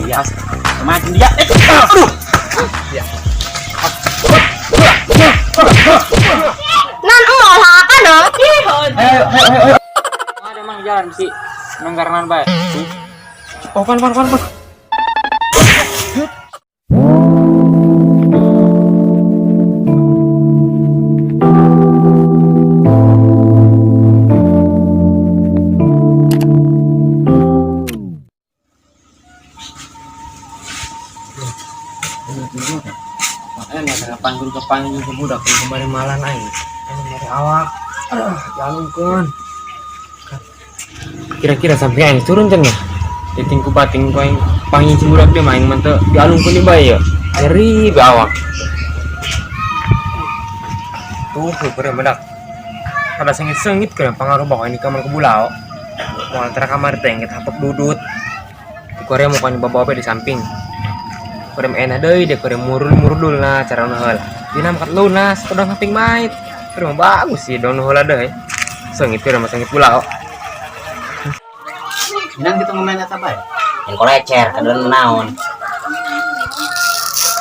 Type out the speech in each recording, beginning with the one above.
Iya. Semakin dia. Aduh. Ya. Nan ngolah kan dong. Ayo. Ada mang jalan sih. Nanggaran bae. Oh, pan. Panggul ke budak kemarin malam aing. Dari awak. Jalungkeun. Kira-kira sampai aing turun cenah. Ditingku bating ku aing panggil budak dia main manteu dialungkeun di bae ya. Nyeri be awak. Tuh keur bedak. Kada sengit-sengit keur pangaruh bawa ini kamar ke bulau. Mau antara kamar teh ngit hapek dudut. Di Korea mau kan bawa di samping. Kurem enak deh, dia kurem murul nah cara nuhul. Dina makat lunas, pedang samping mait. Kurem bagus sih, dong nuhul ada. Sengit kurem sengit pula kok. Bilang kita ngomongin apa ya? Yang kolecer, kadang naon.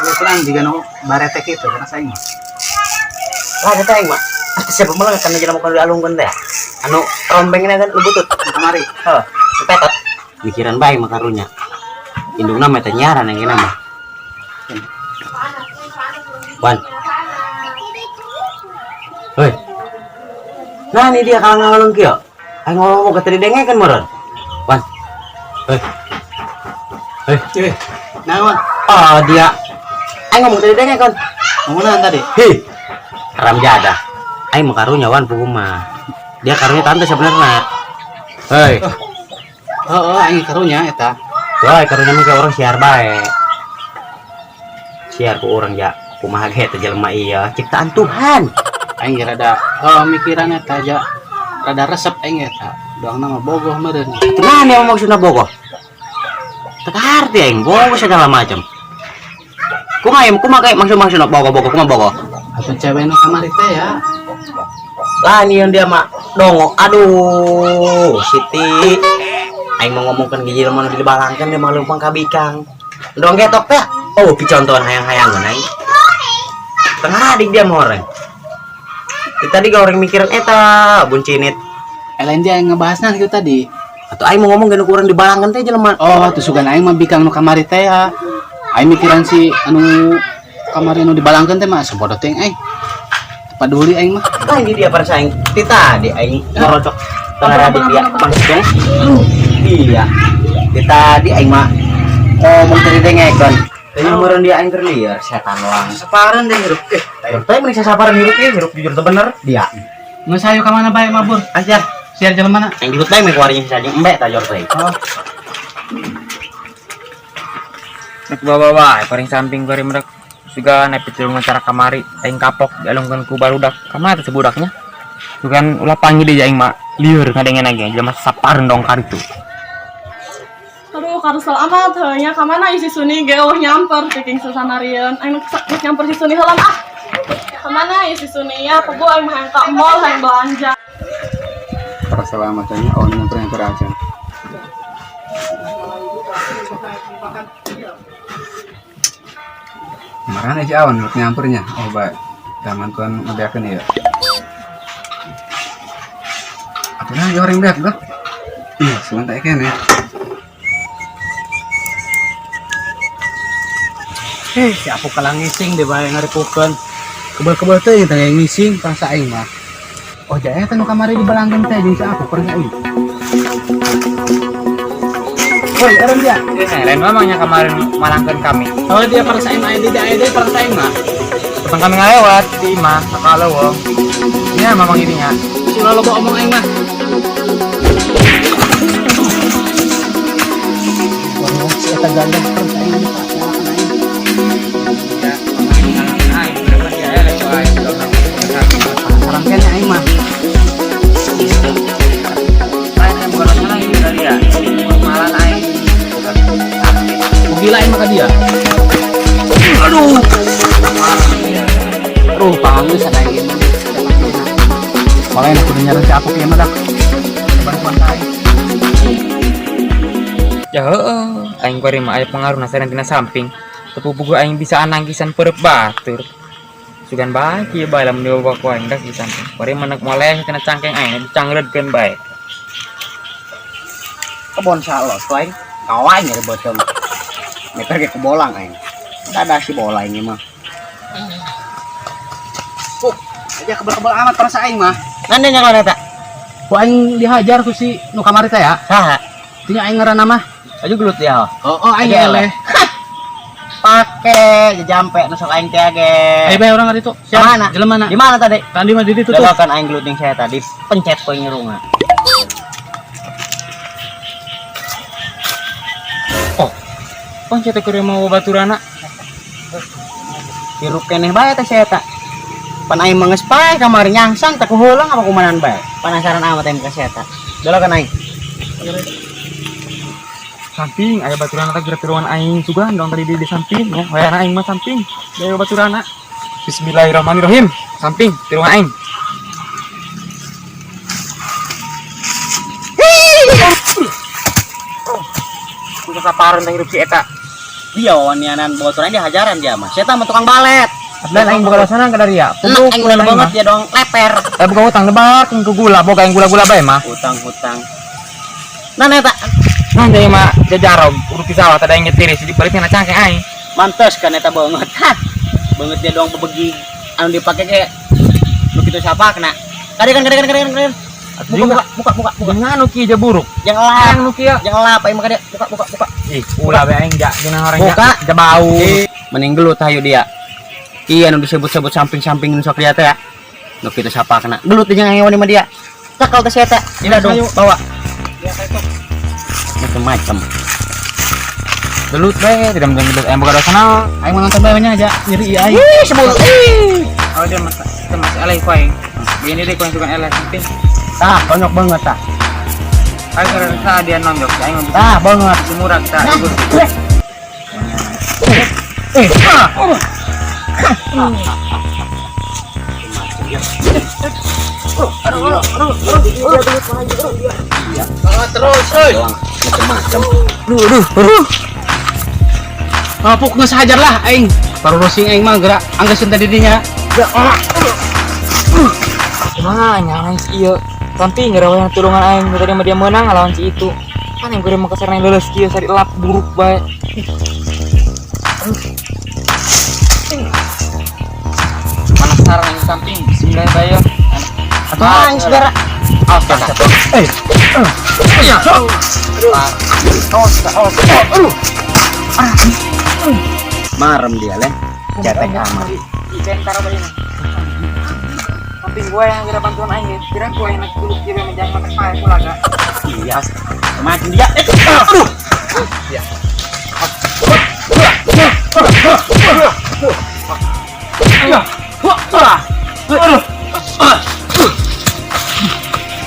Kalau kurang juga no baretek itu karena saya mah. Lah kata aing mah. Siapa malah kan jalan mau dialungkeun teh. Anu rombengna kan lebutut Kemari. Heuh, petot. Mikiran bae mah karunya. Indungna mah teh nyaran yang mah. Wan. Hei. Nah ini dia kalau ngalung kieu. Aing ngomong ke tadi dengekeun meureun. Wan. Hei. Nah, Wan. Oh dia. Aing ngomong tadi dengekeun. Ngomongin tadi. Hi. Haram jadah. Aing mah karunya wan puguh mah. Dia karunya tante sebenarnya. Hei. Oh, ini karunya eta. Wah, karunya mah kayak orang siar bae. Siar ku orang ya. Kumaha ge teh jelema ieu ciptaan Tuhan. Aing rada mikiran eta aja. Rada resep aing eta. Doang nama bogoh meureun. Kenapa nih maksudna bogoh? Teka arti aing bogoh segala macam. Kumaha kayak maksudna bogoh kumaha bogoh? Atau cewek nu kamari teh ya. Lah ini yang dia mah dongo. Aduh, Siti. Aing mau ngomongkeun ke jelema nu dibalangkeun dia mah leumpang ka bikang. Dong getok teh. Oh, picontohan hayang-hayangan aing. Tengah adik dia mau orang. Tadi gak orang mikirin eta buncinit. Lain dia yang ngebahasna gitu tadi. Atau aing mau ngomong gak ukuran dibalangkan teh jelema. Oh, tuh sugan aing mah bikang nu kamari teh ya. Aing mikiran si anu kamari nu dibalangkeun teh mah sabodo teh aing. Paduli aing mah. Lah ini dia persaing. Tadi aing ngerocok tengah adik dia langsung. Iya. Tadi aing mah ngomong tadi dengekeun. Tanya meureun dia aing keur lieur setan lang. Saparan deh hirup. Teh meureun saparan hirup ieu hirup jujur teh bener dia. Ngeus hayu ka mana bae mabur? Ajar. Siar jalan mana? Yang dirut bae meh kuarinya saja embe ta jor teh. Oh. Nek bawa paling samping bari merek juga nepit rumah cara kamari aing kapok dialungkeun ku barudak. Kamana teh budaknya? Tuh kan ulah panggil dia aing mah lieur ngadengen lagi jelema sapareun dong karitu. Aduh, karusel amat heunya ka mana isi Suni ge nyamper ceking sasanarian. Aing nyamper si Suni heula ah. Ka mana isi Suni ya? Pogo aing mah ka mall hayang belanja. Para selamatnya oh nyamper aja. Kemarin aja awan buat nyampernya. Oh baik. Zaman tuan ngebeakeun ya. Atuh ya orang beak dah. Iya, sebentar kene. Si aku kalang ngising deh bae ngarepukeun. Kebel-kebel teh teh yang ngising pas aing mah. Oh jaya teh nu kamari dibalangkeun teh jeung si aku pergi aing. Woi, orang dia. Lain mamanya kemarin malangkeun kami. Oh dia persaing aing di aing deh persaing mah. Tepan kami ngalewat di imah sakalo wong. Nya mamang ininya. Si lo omong aing mah. Oh, si eta gandeng persaing di Sarang kene aing mah. Gila aing mah ka dia. Aduh. Aduh, panggil sada aing mah. Soalnya aku dengar si aku kieu mah dak. Bantuan aing. Ya aing bari mah aya pengaruh nasaran tina samping. Tepu buku aing bisa anangkisan perep batur. Sugan bae kieu bae lamun dibawa ku aing dak di samping. Bari menek moleh tina cangkeng aing dicangredkeun bae. Kebon salos lain kawan ya botol meter ke bolang aing ada si bola ini mah aja kebal-kebal amat perasa aing mah Nande nyala eta? ku aing dihajar ku si nu kamari teh ya Saha? tinggal aing ngaranna mah Aju gelut dia. oh aing Aja eleh Pake jampe nusuk aing teh ge. ayo bae urang ari itu Mana? jelema mana Di mana tadi? tadi mah di ditu tuh Belokan aing gelut yang saya tadi pencet poe nyerunga. Pencet keur mau baturana. Hirup keneh bae teh saya tak. Pan aing manges pae kamari nyangsang teh kuheulang apa kumanan bae. Penasaran amat aing ka saya tak. Belokan aing. Samping aya baturana teh gerak ruangan aing sugan dong tadi di samping ya. Hoyana aing mah samping. Aya baturana. Bismillahirrahmanirrahim. Samping di ruangan aing. Kudu saparan teh hirup si eta. Dia wanianan botoran dia hajaran dia mah. Saya mah tukang balet. Dan aing boga sana ka dari ya. Nah, aing bener banget ya dong leper. Boga utang lebak ke gula, boga yang gula-gula bae mah. Hutang-hutang. Nah eta Nah jadi mah jajarog urut pisawat ada yang nyetiris di balik tina cangkeng aing. mantes kan eta banget. Hah. Banget dia dong bebegi anu dipake ge nu kitu siapa kena. Kadekan. Buka. Dengan nu kieu aja buruk. Jangan lap. Yang nu kieu. Jangan lap aing mah kade. Buka. Ih, ulah bae aing ja jeung orang Buka. ja bau. Mending gelut hayu dia. Iya nu disebut-sebut samping-samping nu sok lihat ya. Nu kitu siapa kena. Gelut jeung aing mah dia. Cakal teh eta. Tidak dong, bawa. Macam-macam. Gelut bae, tidak mungkin gelut ayam boga dosana. aing mau nonton bae nya aja nyeri ieu aing Ih, sebul. Oh dia mas eleh ku aing. Begini deh ku yang suka eleh samping. tah bonyok banget tah Aing karena dia nonjok aing mah tah banget murah kita ikut. Terus, macam-macam. Puk geus hajar lah aing baru rosing aing mah gerak anggeuskeun tadi dinya Kumaha nyaman si ieu. Samping ngerawa yang tulungan aing tadi mah dia menang lawan si itu. Kan yang kudu mah kasarna leuleus kieu sari lap buruk bae. Mana sarang yang samping bismillah bae ya. Atau aing segera. Marem dia leh. Cetek amat. Ikan taruh balik. Samping gue yang kira bantuan aing ya. Kira gue yang nak dulu kira menjadi makan pae pula gak. Iya. Makin dia. Iya.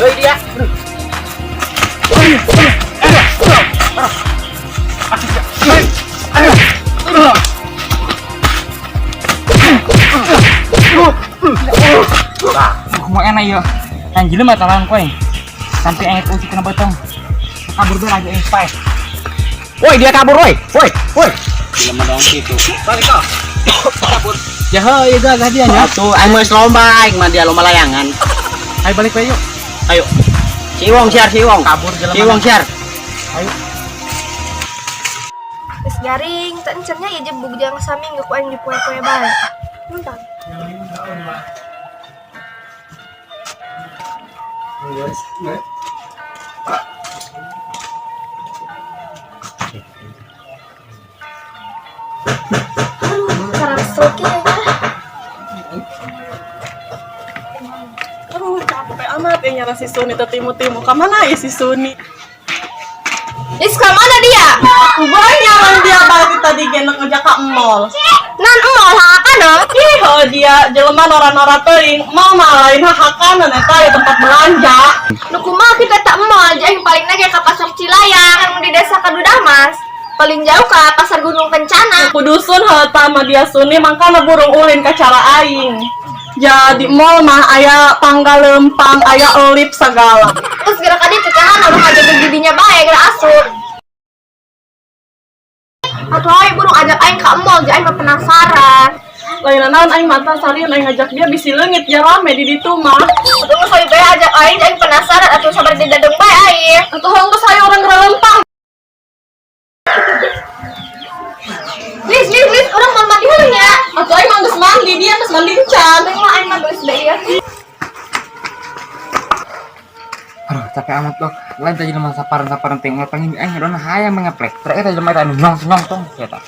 Doi dia. Mau enak ya. Anjir mah talan koe. Sampai engit uci kena betong. Kabur be lagi aing pae. Woi, dia kabur woi. Woi. Gila dong gitu. Balik kau. Kabur. ya heuh ieu gagah dia nya Tuh, aing mah lomba, aing mah dia lomba layangan. ayo balik bae yuk Ayo. Siwong siar. Kabur jelema. Siwong siar. Terus garing, tak encernya ya jebuk jangan sami nggak kuain di kue-kue bae. Bentar. Sekarang stroke ya. Aduh capek amat ya nyara si Suni tetimu-timu. Kamana ya si Suni? Is mana dia? Aku bae nyaran dia balik tadi genok ngejak ke mall. Nan emol hakana. Ih, dia jelema nora-nora teuing, mau malain hakanan eta ya tempat belanja. Nu kumaha kita tak emol, jeung paling nage ka pasar Cilayang anu di desa Kadudamas. Paling jauh ke pasar Gunung Kencana. Kudusun heuta mah dia Suni mangkana burung ulin ka cara aing. Jadi mall mah aya tanggal lempang, aya elip segala. Terus gerak adi cekahan orang aja gidinya bae gerak asup. Atuh aing burung ajak aing ke mall, jadi aing mah penasaran. Lain naon aing mata sarian aing ngajak dia bisi leungit ya rame di ditu mah. Atuh geus hayu bae ajak aing, jadi aing penasaran atuh sabar di dadeng bae aing. Atuh geus hayu orang gerelempang. Lis, orang mau mandi heula nya. Atuh aing mah geus mandi, dia geus mandi encan. Aing mah geus bae ya. Aduh, capek amat dok. Lain tadi lemah saparan tengok pengen dona hayang mengeplek. Terakhir tadi lemah tadi nyong tong kita.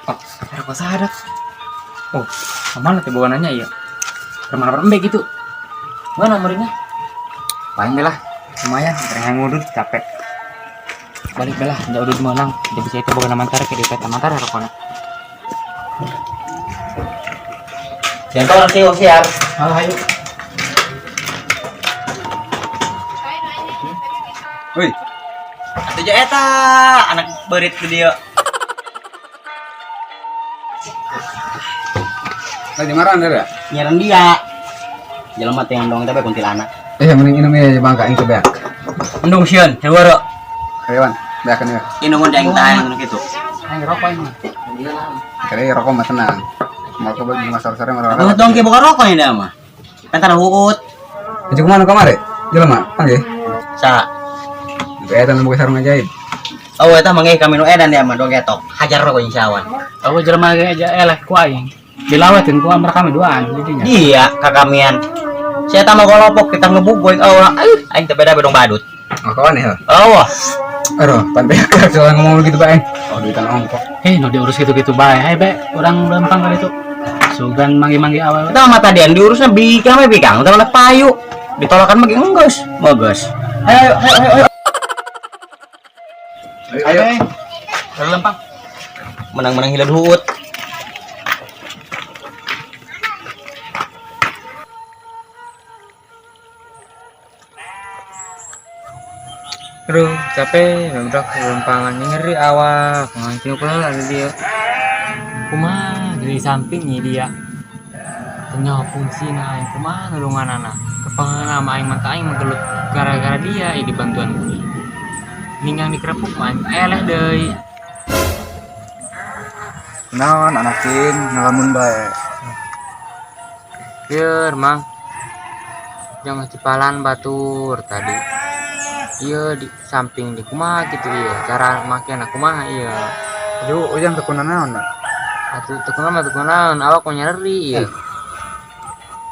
Oh, ada apa sadar? Oh, kemana tuh bawaannya ya? Kemana embe gitu? Mana nomornya? Paling belah, lumayan. Yang ngudut capek. Balik belah, jauh udah menang. Jadi bisa itu bawa namantara ke dipet namantara rokona. Jangan orang sih siap. Halo, ayo. Woi, Atuh ja eta anak beurit ke dieu. lagi marah ya? Nyeran dia. Jelema teh dong tapi kuntilanak. Mending minum ya bangka ini beak. Mendung sieun, heureuk. Kayawan, beakan ya. Ini mun daeng taeng ngono kitu. Aing rokok ini. Kayaknya rokok mah tenang. Mau coba di sore-sore marah. Banget dong ki buka rokok ini mah. Kan tara huut. Jadi kemana kamari? Jelema, panggil. Sa. Eta nu sarung ajaib. Oh eta mangge kami nu edan ya mah dong getok. Hajar rokok insyaallah. Aku jelema ge aja eleh ku aing. Dilawetin ku amar kami duaan didinya. Iya, kakamian. Saya tak mau golopok kita ngebugoy awak. Aing teh beda bedong badut. Oh, kawan ya. Oh, Aduh, pantai soal ngomong begitu Pak. Oh, duitan ongkok. No diurus gitu-gitu bae. Hai be, urang lempang kali itu. Sugan manggi-manggi awal. kita mah tadian diurusnya bikang we bikang, teh anak payu. Ditolakan mah geus, moges. Ayo. Ayo. Lempang. Menang-menang hilad huut. Aduh, capek, udah kelempangan nyeri awak, ngancing pula ada dia. Kumaha dari sampingnya dia. Tanya fungsi aing kumaha nulunganana. Kepangan sama aing mata aing menggelut gara-gara dia di bantuan gue. Ningang dikerepuk mah eleh deui. Naon anakin ngalamun bae. Biar mang, jangan cipalan batur tadi. Iya di samping di kumaha gitu iya, cara makin aku mah iya. Aduh, ujang tekunan naon da? Atuh tekunan awak kok nyeri iya.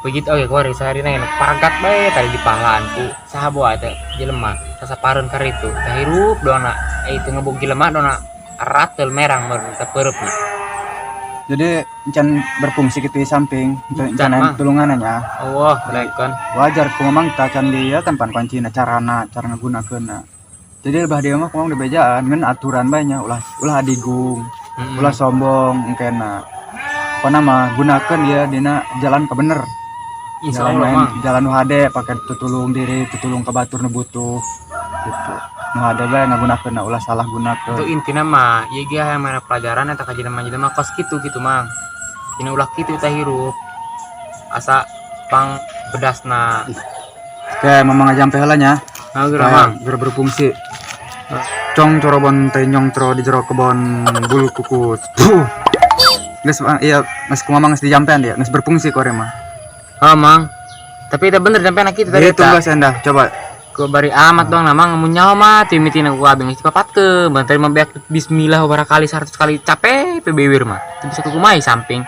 Begitu oke kuari sehari nang paragat bae tadi di pahlaanku sahabo ada jelema sasapareun karitu tah hirup dona itu ngebuk jelema dona ratel merang meureun tapeureup. Jadi encan berfungsi gitu di samping, Encan, Mang. tulungannya. Allah belekan. Wajar ku memang tacan dia kan pan kuncina cara ngagunakeunna. Jadi lebah dia mah kumang dibejaan ngan aturan banyak ulah digung, ulah sombong engkena. Pokona mah gunakeun dia dina jalan ka bener. Insyaallah mang. Jalan nu hade pake tutulung diri, tutulung ka batur nu butuh. Gitu. Nu hade bae ngagunakeunna ulah salah Itu gunakeun. intinya mah ya dia yang mana pelajaran eta ka jelema kos gitu mang. Ini ulah kitu teh hirup. Asa pang bedasna. Kayak memang ajampe heula nya. Nah, geura mang. Geura berfungsi. Cong corobon teh nyongtro di jero kebon bulu kukus. Geus iya geus kumaha geus dijampean dia, geus berfungsi kore mah. Oh mang. Tapi itu bener sampai anak kita tadi. Itu geus endah coba. Ku bari amat dong nama ngamun nyawa mah timitina ku abeng geus papatkeun. Bantai mah beak bismillah barakali 100 kali capek PBW mah. Itu bisa kukumai samping.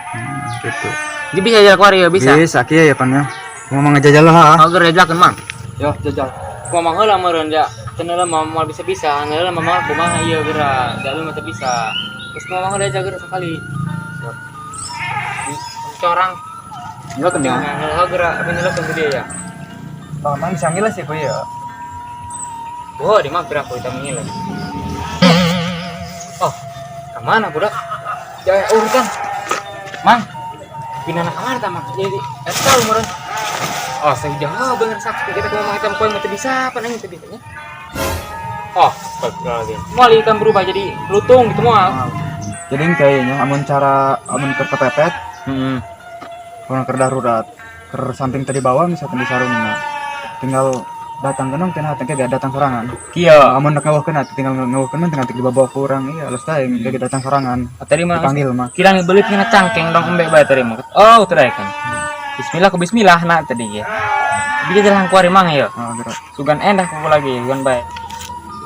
Gitu. Jadi bisa jalan keluar ya bisa. Bisa kieu ya pan ya. Ngomong ngejajal lah. Oh geura jajakeun mang. Yo jajal. Ku ngomong heula meureun ya. Teu heula mah moal bisa-bisa, heula mah moal kumaha ieu geura. Jalu mah teu bisa. Terus ngomong heula jaga sekali. Corang. Ngileun ya. Heula geura apa ngileun ke dia ya. Bang mang bisa ngiles ya ku ya. Oh, di mana aku kita mengilang. Oh, kemana budak? Jangan urusan. Mang, pindah nak kamar tak mang? Jadi, tahu meren. Oh, saya jauh bener sakit. Kita mau hitam koin mati bisa, apa nanya tadi tanya? Oh, lagi. Mau ikan berubah jadi lutung gitu mau. Jadi kayaknya amun keur kepepet, kurang keur darurat, keur samping tadi bawah misalkan di sarungna. Tinggal datang kenong cenah teh gak datang sorangan. Kieu. Amun nak ngawahkeun tinggal ngawahkeun tengah di bawah ke urang iya alus teh gak datang sorangan. Tadi mah Dipanggil mah. kira ngebelit kena cangkeng dong embek bae tadi mah. Oh, teu kan. Bismillah ku bismillah na tadi ya. Bisa jalan kuari mang ya. Oh, gerak. Sugan endah kuku lagi, sugan bae.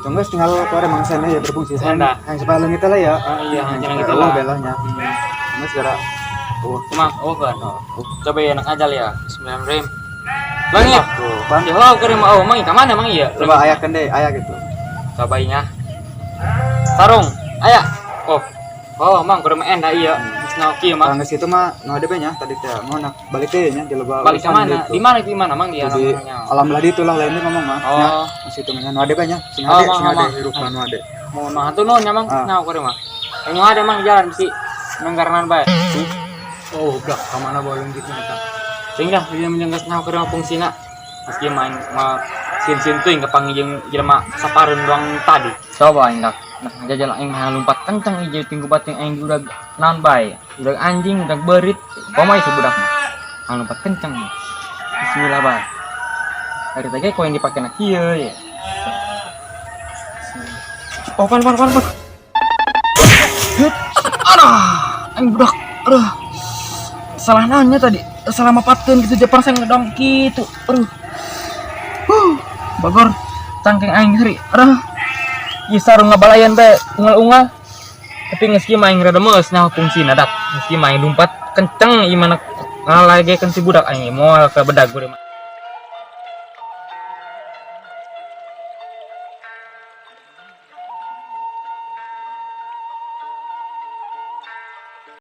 Tunggu tinggal kore mangsana ya berfungsi Senda. Yang sepaling kita lah ya. Iya, jangan gitu lah lah. belahnya. Mas gerak. Cuma, kan. Coba ya anak ajal ya. Bismillahirrahmanirrahim. Langit. Bang, Ya Allah, kirim mang ka mana mang iya? coba ayakan deh, ayak gitu. Cobainnya. Sarung, aya. Oh, mang kirim endah iya. Misna kieu mang. Orang ke situ mah no ada banyak tadi teh mau nak balik teh nya di loba. Balik ke mana? Di mana mang dia Di namanya? alam ladi itulah lainnya ngomong mah. Oh. Ya, di situ mah no ada banyak. Sing Oh, ada, mang, sing ada mang. hirup no ada. Mohon maaf tuh non nyamang Ah. nyaw kirim mah. Yang ada mang jalan sih. Nenggarnan bae. Oh, udah kemana bolong gitu kita. Sehingga dia menjenggas nyaw kirim fungsina. Meski main ma sin-sin tuing kepanggil jelema sapareun doang tadi. Coba aing dak. Nah, jajal aing mah lompat kencang ieu tinggu bating aing udah naon bae. Udah anjing, udah berit. Komai sebudak mah. Aing lompat kencang. Bismillah bae. Dari tadi kau yang dipakai nak kieu ya. Oh, pan. Aduh, aing budak. Aduh. Salah nanya tadi. Salah mapatkeun gitu Jepang saya ngedong gitu. Aduh. Bagor cangkeng aing seri. Aduh. Ieu sarung ngabalayan bae ungal-ungal. Tapi geus kieu mah aing rada meus nah fungsina dak. Geus kieu mah aing lompat kenceng ieu mana ngalagekeun si budak aing moal ka bedag geureum.